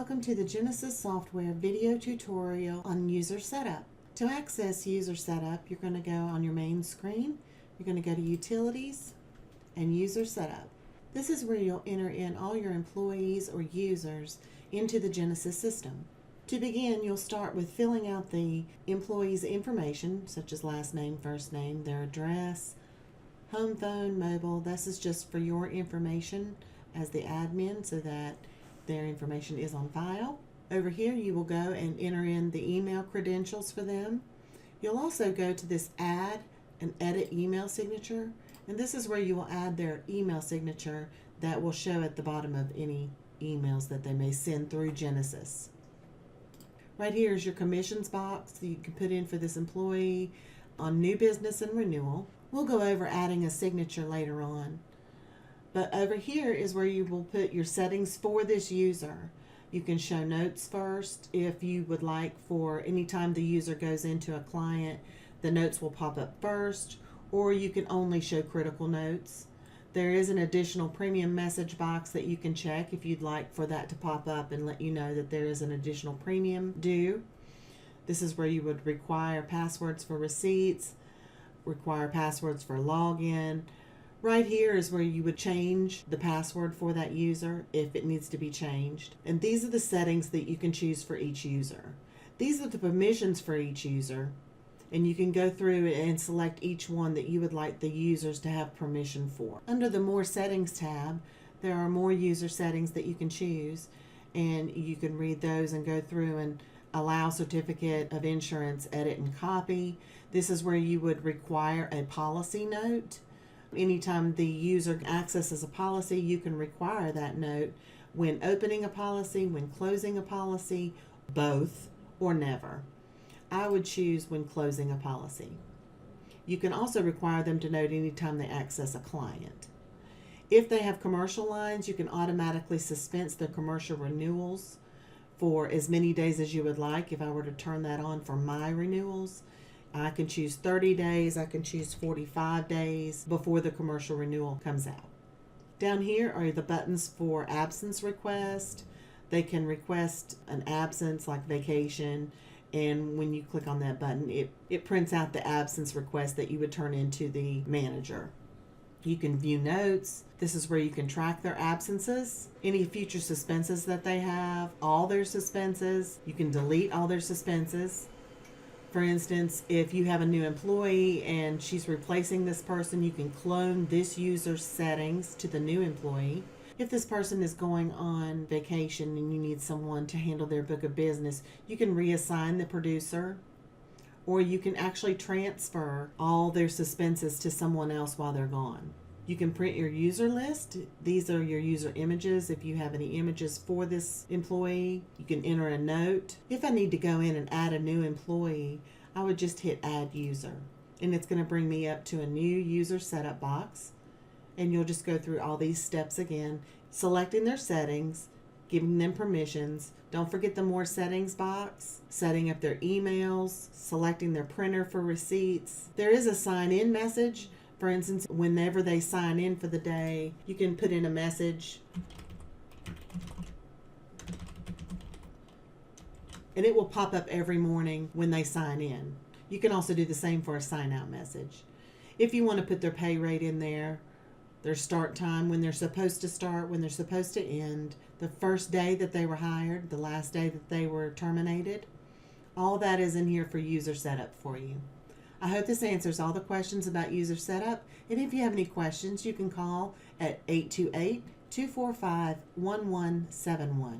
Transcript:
Welcome to the Genesis Software video tutorial on user setup. To access user setup, you're going to go on your main screen. You're going to go to Utilities and User Setup. This is where you'll enter in all your employees or users into the Genesis system. To begin, you'll start with filling out the employee's information, such as last name, first name, their address, home phone, mobile. This is just for your information as the admin so that their information is on file. Over here you will go and enter in the email credentials for them. You'll also go to this Add and Edit Email Signature, and this is where you will add their email signature that will show at the bottom of any emails that they may send through Genesis. Right here is your commissions box that you can put in for this employee on new business and renewal. We'll go over adding a signature later on. But over here is where you will put your settings for this user. You can show notes first if you would like. For any time the user goes into a client, the notes will pop up first, or you can only show critical notes. There is an additional premium message box that you can check if you'd like for that to pop up and let you know that there is an additional premium due. This is where you would require passwords for receipts, require passwords for login. Right here is where you would change the password for that user if it needs to be changed. And these are the settings that you can choose for each user. These are the permissions for each user, and you can go through and select each one that you would like the users to have permission for. Under the More Settings tab, there are more user settings that you can choose, and you can read those and go through and allow certificate of insurance, edit and copy. This is where you would require a policy note. Anytime the user accesses a policy, you can require that note when opening a policy, when closing a policy, both, or never. I would choose when closing a policy. You can also require them to note anytime they access a client. If they have commercial lines, you can automatically suspense their commercial renewals for as many days as you would like. If I were to turn that on for my renewals, I can choose 30 days, I can choose 45 days before the commercial renewal comes out. Down here are the buttons for absence request. They can request an absence like vacation, and when you click on that button, it prints out the absence request that you would turn into the manager. You can view notes. This is where you can track their absences, any future suspenses that they have, all their suspenses. You can delete all their suspenses. For instance, if you have a new employee and she's replacing this person, you can clone this user's settings to the new employee. If this person is going on vacation and you need someone to handle their book of business, you can reassign the producer, or you can actually transfer all their suspenses to someone else while they're gone. You can print your user list. These are your user images. If you have any images for this employee, you can enter a note. If I need to go in and add a new employee, I would just hit Add User, and it's going to bring me up to a new user setup box. And you'll just go through all these steps again, selecting their settings, giving them permissions. Don't forget the More Settings box, setting up their emails, selecting their printer for receipts. There is a sign-in message. For instance, whenever they sign in for the day, you can put in a message and it will pop up every morning when they sign in. You can also do the same for a sign-out message. If you want to put their pay rate in there, their start time, when they're supposed to start, when they're supposed to end, the first day that they were hired, the last day that they were terminated, all that is in here for user setup for you. I hope this answers all the questions about user setup, and if you have any questions, you can call at 828-245-1171.